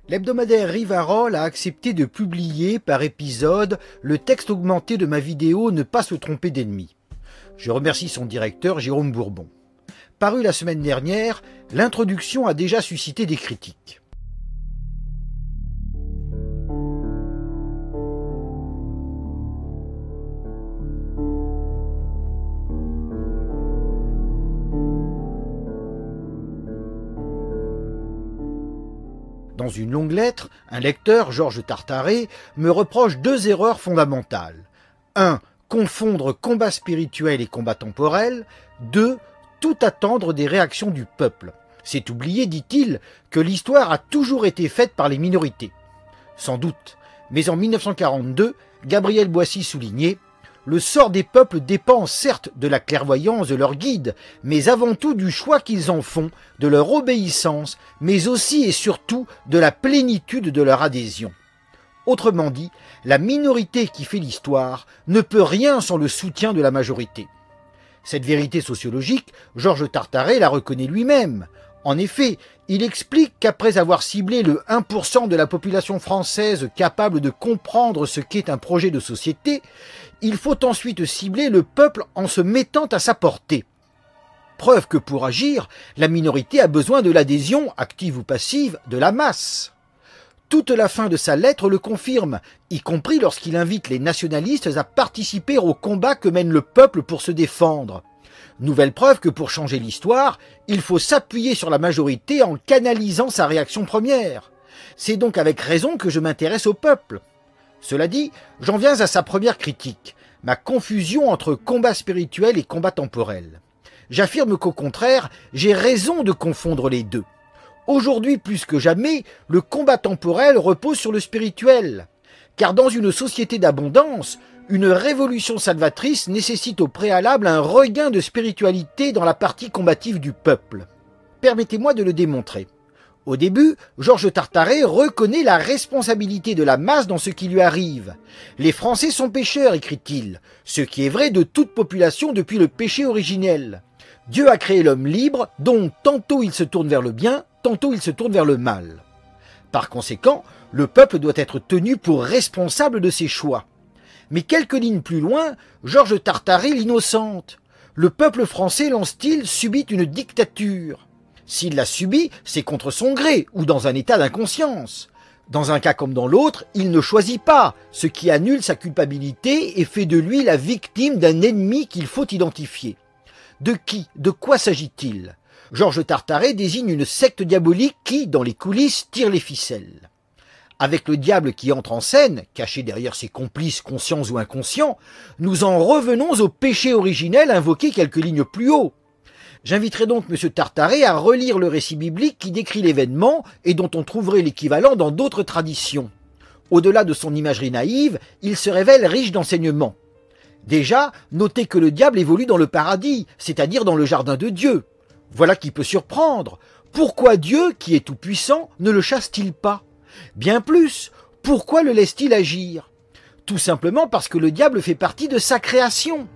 L'hebdomadaire Rivarol a accepté de publier par épisode le texte augmenté de ma vidéo « Ne pas se tromper d'ennemi ». Je remercie son directeur Jérôme Bourbon. Paru la semaine dernière, l'introduction a déjà suscité des critiques. Dans une longue lettre, un lecteur, Georges Tartaret, me reproche deux erreurs fondamentales. 1. Confondre combat spirituel et combat temporel. 2. Tout attendre des réactions du peuple. C'est oublier, dit-il, que l'histoire a toujours été faite par les minorités. Sans doute, mais en 1942, Gabriel Boissy soulignait « Le sort des peuples dépend certes de la clairvoyance de leurs guides, mais avant tout du choix qu'ils en font, de leur obéissance, mais aussi et surtout de la plénitude de leur adhésion. » Autrement dit, la minorité qui fait l'histoire ne peut rien sans le soutien de la majorité. Cette vérité sociologique, Georges Tartaret la reconnaît lui-même. En effet, il explique qu'après avoir ciblé le 1% de la population française capable de comprendre ce qu'est un projet de société, il faut ensuite cibler le peuple en se mettant à sa portée. Preuve que pour agir, la minorité a besoin de l'adhésion, active ou passive, de la masse. Toute la fin de sa lettre le confirme, y compris lorsqu'il invite les nationalistes à participer au combat que mène le peuple pour se défendre. Nouvelle preuve que pour changer l'histoire, il faut s'appuyer sur la majorité en canalisant sa réaction première. C'est donc avec raison que je m'intéresse au peuple. Cela dit, j'en viens à sa première critique, ma confusion entre combat spirituel et combat temporel. J'affirme qu'au contraire, j'ai raison de confondre les deux. Aujourd'hui plus que jamais, le combat temporel repose sur le spirituel. Car dans une société d'abondance, une révolution salvatrice nécessite au préalable un regain de spiritualité dans la partie combative du peuple. Permettez-moi de le démontrer. Au début, Georges Tartaret reconnaît la responsabilité de la masse dans ce qui lui arrive. Les Français sont pécheurs, écrit-il, ce qui est vrai de toute population depuis le péché originel. Dieu a créé l'homme libre, donc tantôt il se tourne vers le bien, tantôt il se tourne vers le mal. Par conséquent, le peuple doit être tenu pour responsable de ses choix. Mais quelques lignes plus loin, Georges Tartaret l'innocente. Le peuple français, lance-t-il, subit une dictature. S'il la subit, c'est contre son gré ou dans un état d'inconscience. Dans un cas comme dans l'autre, il ne choisit pas, ce qui annule sa culpabilité et fait de lui la victime d'un ennemi qu'il faut identifier. De qui, de quoi s'agit-il? Georges Tartaret désigne une secte diabolique qui, dans les coulisses, tire les ficelles. Avec le diable qui entre en scène, caché derrière ses complices conscients ou inconscients, nous en revenons au péché originel invoqué quelques lignes plus haut. J'inviterai donc M. Tartaret à relire le récit biblique qui décrit l'événement et dont on trouverait l'équivalent dans d'autres traditions. Au-delà de son imagerie naïve, il se révèle riche d'enseignements. Déjà, notez que le diable évolue dans le paradis, c'est-à-dire dans le jardin de Dieu. Voilà qui peut surprendre. Pourquoi Dieu, qui est tout-puissant, ne le chasse-t-il pas? Bien plus, pourquoi le laisse-t-il agir? Tout simplement parce que le diable fait partie de sa création.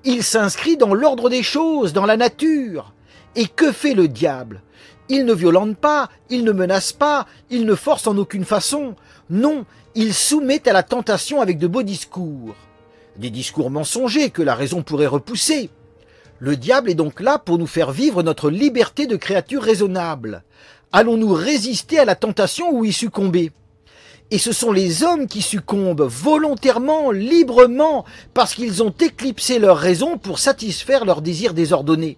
Il s'inscrit dans l'ordre des choses, dans la nature. Et que fait le diable? Il ne violente pas, il ne menace pas, il ne force en aucune façon. Non, il soumet à la tentation avec de beaux discours. Des discours mensongers que la raison pourrait repousser. Le diable est donc là pour nous faire vivre notre liberté de créature raisonnable. Allons-nous résister à la tentation ou y succomber? Et ce sont les hommes qui succombent volontairement, librement, parce qu'ils ont éclipsé leur raison pour satisfaire leurs désirs désordonnés.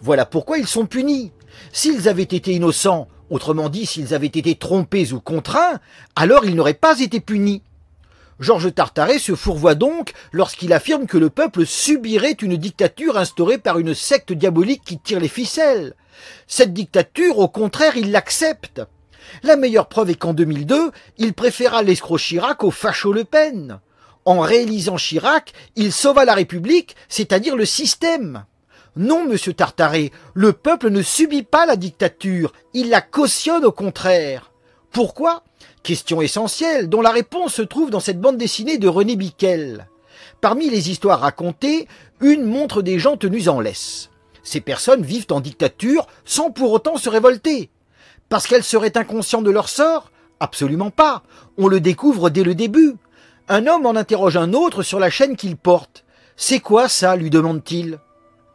Voilà pourquoi ils sont punis. S'ils avaient été innocents, autrement dit s'ils avaient été trompés ou contraints, alors ils n'auraient pas été punis. Georges Tartaret se fourvoie donc lorsqu'il affirme que le peuple subirait une dictature instaurée par une secte diabolique qui tire les ficelles. Cette dictature, au contraire, il l'accepte. La meilleure preuve est qu'en 2002, il préféra l'escroc Chirac au facho Le Pen. En réélisant Chirac, il sauva la République, c'est-à-dire le système. Non, monsieur Tartaret, le peuple ne subit pas la dictature, il la cautionne au contraire. Pourquoi? Question essentielle, dont la réponse se trouve dans cette bande dessinée de René Biquel. Parmi les histoires racontées, une montre des gens tenus en laisse. Ces personnes vivent en dictature sans pour autant se révolter. Parce qu'elles seraient inconscientes de leur sort? Absolument pas. On le découvre dès le début. Un homme en interroge un autre sur la chaîne qu'il porte. « C'est quoi ça ?» lui demande-t-il.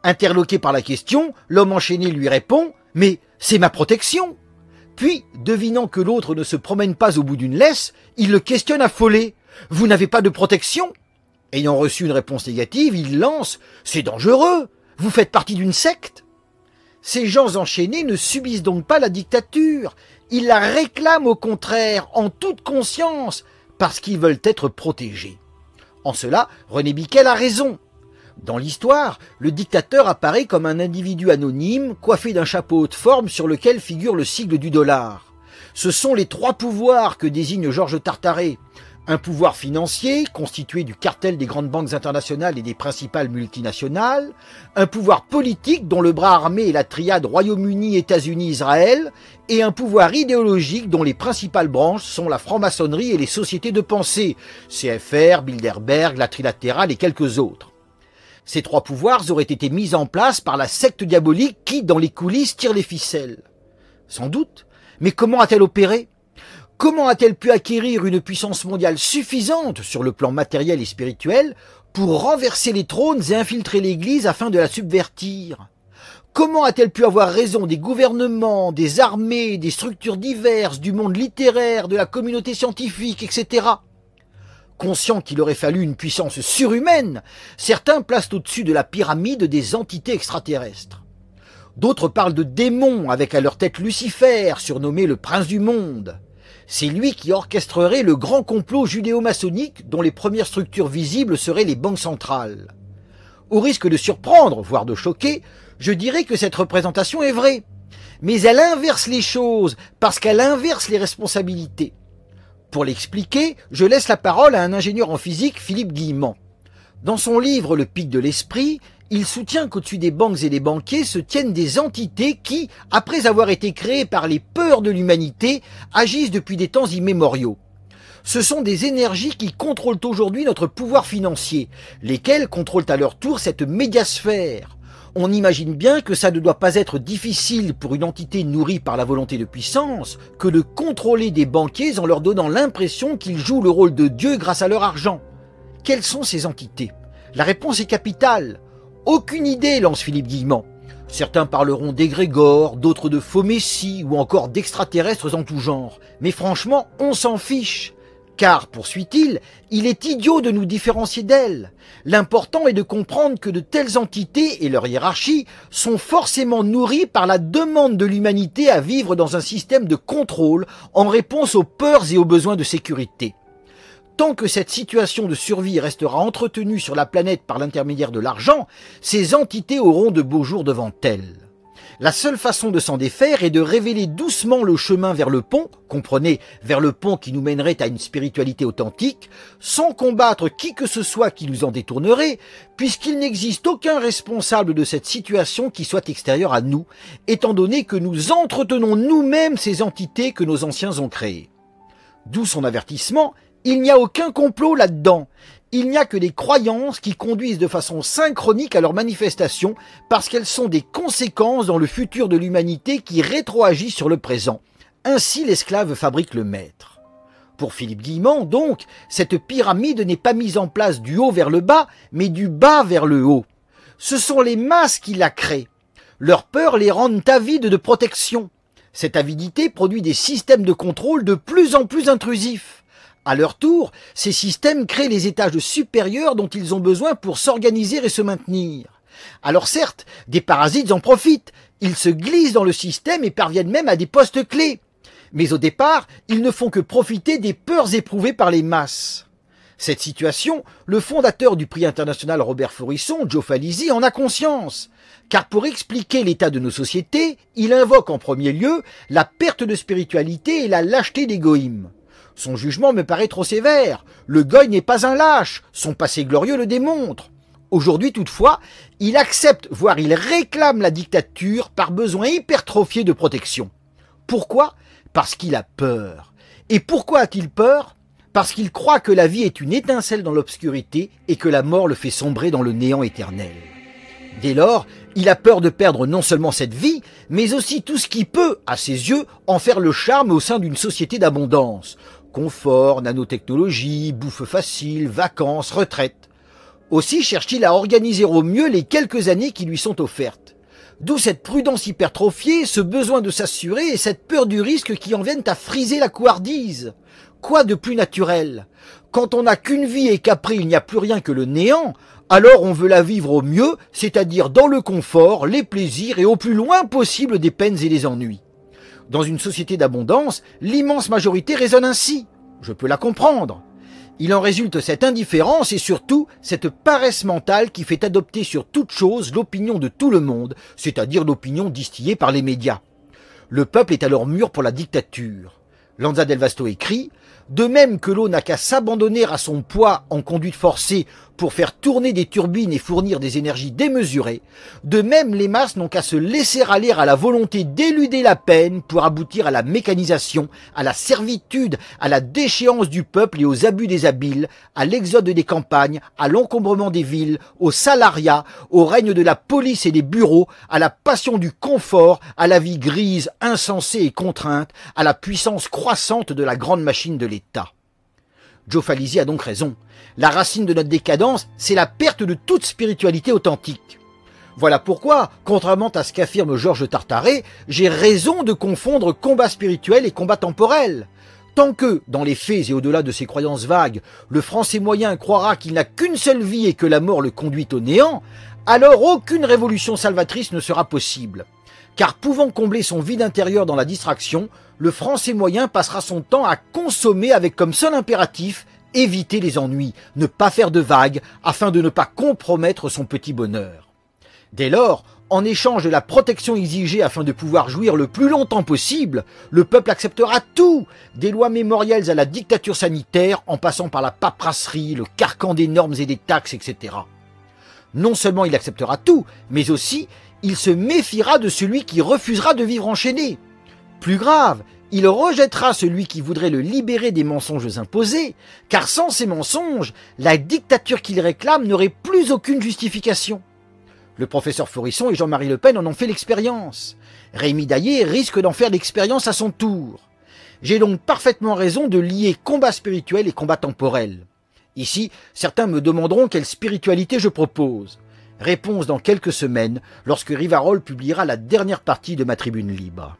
Interloqué par la question, l'homme enchaîné lui répond « Mais c'est ma protection !» Puis, devinant que l'autre ne se promène pas au bout d'une laisse, il le questionne affolé. « Vous n'avez pas de protection ?» Ayant reçu une réponse négative, il lance « C'est dangereux! Vous faites partie d'une secte !» Ces gens enchaînés ne subissent donc pas la dictature. Ils la réclament au contraire, en toute conscience, parce qu'ils veulent être protégés. En cela, René Biquel a raison. Dans l'histoire, le dictateur apparaît comme un individu anonyme, coiffé d'un chapeau haute forme sur lequel figure le sigle du dollar. Ce sont les trois pouvoirs que désigne Georges Tartaret. Un pouvoir financier, constitué du cartel des grandes banques internationales et des principales multinationales. Un pouvoir politique, dont le bras armé est la triade Royaume-Uni, États-Unis, Israël. Et un pouvoir idéologique, dont les principales branches sont la franc-maçonnerie et les sociétés de pensée, CFR, Bilderberg, la Trilatérale et quelques autres. Ces trois pouvoirs auraient été mis en place par la secte diabolique qui, dans les coulisses, tire les ficelles. Sans doute, mais comment a-t-elle opéré ? Comment a-t-elle pu acquérir une puissance mondiale suffisante sur le plan matériel et spirituel pour renverser les trônes et infiltrer l'Église afin de la subvertir ? Comment a-t-elle pu avoir raison des gouvernements, des armées, des structures diverses, du monde littéraire, de la communauté scientifique, etc. Conscient qu'il aurait fallu une puissance surhumaine, certains placent au-dessus de la pyramide des entités extraterrestres. D'autres parlent de démons avec à leur tête Lucifer, surnommé le prince du monde. C'est lui qui orchestrerait le grand complot judéo-maçonnique dont les premières structures visibles seraient les banques centrales. Au risque de surprendre, voire de choquer, je dirais que cette représentation est vraie. Mais elle inverse les choses, parce qu'elle inverse les responsabilités. Pour l'expliquer, je laisse la parole à un ingénieur en physique, Philippe Guillemant. Dans son livre Le pic de l'esprit, il soutient qu'au-dessus des banques et des banquiers se tiennent des entités qui, après avoir été créées par les peurs de l'humanité, agissent depuis des temps immémoriaux. Ce sont des énergies qui contrôlent aujourd'hui notre pouvoir financier, lesquelles contrôlent à leur tour cette médiasphère. On imagine bien que ça ne doit pas être difficile pour une entité nourrie par la volonté de puissance que de contrôler des banquiers en leur donnant l'impression qu'ils jouent le rôle de Dieu grâce à leur argent. Quelles sont ces entités ? La réponse est capitale. Aucune idée, lance Philippe Guillemant. Certains parleront d'égrégores, d'autres de faux messies ou encore d'extraterrestres en tout genre. Mais franchement, on s'en fiche. Car, poursuit-il, il est idiot de nous différencier d'elles. L'important est de comprendre que de telles entités et leur hiérarchie sont forcément nourries par la demande de l'humanité à vivre dans un système de contrôle en réponse aux peurs et aux besoins de sécurité. Tant que cette situation de survie restera entretenue sur la planète par l'intermédiaire de l'argent, ces entités auront de beaux jours devant elles. La seule façon de s'en défaire est de révéler doucement le chemin vers le pont, comprenez, vers le pont qui nous mènerait à une spiritualité authentique, sans combattre qui que ce soit qui nous en détournerait, puisqu'il n'existe aucun responsable de cette situation qui soit extérieur à nous, étant donné que nous entretenons nous-mêmes ces entités que nos anciens ont créées. D'où son avertissement, il n'y a aucun complot là-dedans. Il n'y a que des croyances qui conduisent de façon synchronique à leur manifestation parce qu'elles sont des conséquences dans le futur de l'humanité qui rétroagit sur le présent. Ainsi l'esclave fabrique le maître. Pour Philippe Guillemant, donc, cette pyramide n'est pas mise en place du haut vers le bas, mais du bas vers le haut. Ce sont les masses qui la créent. Leurs peurs les rendent avides de protection. Cette avidité produit des systèmes de contrôle de plus en plus intrusifs. À leur tour, ces systèmes créent les étages supérieurs dont ils ont besoin pour s'organiser et se maintenir. Alors certes, des parasites en profitent, ils se glissent dans le système et parviennent même à des postes clés. Mais au départ, ils ne font que profiter des peurs éprouvées par les masses. Cette situation, le fondateur du prix international Robert Faurisson, Joe Falisi, en a conscience. Car pour expliquer l'état de nos sociétés, il invoque en premier lieu la perte de spiritualité et la lâcheté des goïms. Son jugement me paraît trop sévère. Le goy n'est pas un lâche, son passé glorieux le démontre. Aujourd'hui toutefois, il accepte, voire il réclame la dictature par besoin hypertrophié de protection. Pourquoi ? Parce qu'il a peur. Et pourquoi a-t-il peur ? Parce qu'il croit que la vie est une étincelle dans l'obscurité et que la mort le fait sombrer dans le néant éternel. Dès lors, Il a peur de perdre non seulement cette vie, mais aussi tout ce qui peut, à ses yeux, en faire le charme au sein d'une société d'abondance. Confort, nanotechnologie, bouffe facile, vacances, retraite. Aussi cherche-t-il à organiser au mieux les quelques années qui lui sont offertes. D'où cette prudence hypertrophiée, ce besoin de s'assurer et cette peur du risque qui en viennent à friser la couardise. Quoi de plus naturel? Quand on n'a qu'une vie et qu'après il n'y a plus rien que le néant, alors on veut la vivre au mieux, c'est-à-dire dans le confort, les plaisirs et au plus loin possible des peines et des ennuis. Dans une société d'abondance, l'immense majorité raisonne ainsi. Je peux la comprendre. Il en résulte cette indifférence et surtout cette paresse mentale qui fait adopter sur toute chose l'opinion de tout le monde, c'est-à-dire l'opinion distillée par les médias. Le peuple est alors mûr pour la dictature. Lanza del Vasto écrit « De même que l'eau n'a qu'à s'abandonner à son poids en conduite forcée pour faire tourner des turbines et fournir des énergies démesurées, de même les masses n'ont qu'à se laisser aller à la volonté d'éluder la peine pour aboutir à la mécanisation, à la servitude, à la déchéance du peuple et aux abus des habiles, à l'exode des campagnes, à l'encombrement des villes, au salariat, au règne de la police et des bureaux, à la passion du confort, à la vie grise, insensée et contrainte, à la puissance croissante de la grande machine de l'État. » Joe Falizi a donc raison. La racine de notre décadence, c'est la perte de toute spiritualité authentique. Voilà pourquoi, contrairement à ce qu'affirme Georges Tartaret, j'ai raison de confondre combat spirituel et combat temporel. Tant que, dans les faits et au-delà de ses croyances vagues, le Français moyen croira qu'il n'a qu'une seule vie et que la mort le conduit au néant, alors aucune révolution salvatrice ne sera possible. Car pouvant combler son vide intérieur dans la distraction, le Français moyen passera son temps à consommer avec comme seul impératif éviter les ennuis, ne pas faire de vagues, afin de ne pas compromettre son petit bonheur. Dès lors, en échange de la protection exigée afin de pouvoir jouir le plus longtemps possible, le peuple acceptera tout, des lois mémorielles à la dictature sanitaire, en passant par la paperasserie, le carcan des normes et des taxes, etc. Non seulement il acceptera tout, mais aussi il se méfiera de celui qui refusera de vivre enchaîné. Plus grave, il rejettera celui qui voudrait le libérer des mensonges imposés, car sans ces mensonges, la dictature qu'il réclame n'aurait plus aucune justification. Le professeur Forisson et Jean-Marie Le Pen en ont fait l'expérience. Rémi Daillé risque d'en faire l'expérience à son tour. J'ai donc parfaitement raison de lier combat spirituel et combat temporel. Ici, certains me demanderont quelle spiritualité je propose. Réponse dans quelques semaines, lorsque Rivarol publiera la dernière partie de ma tribune libre.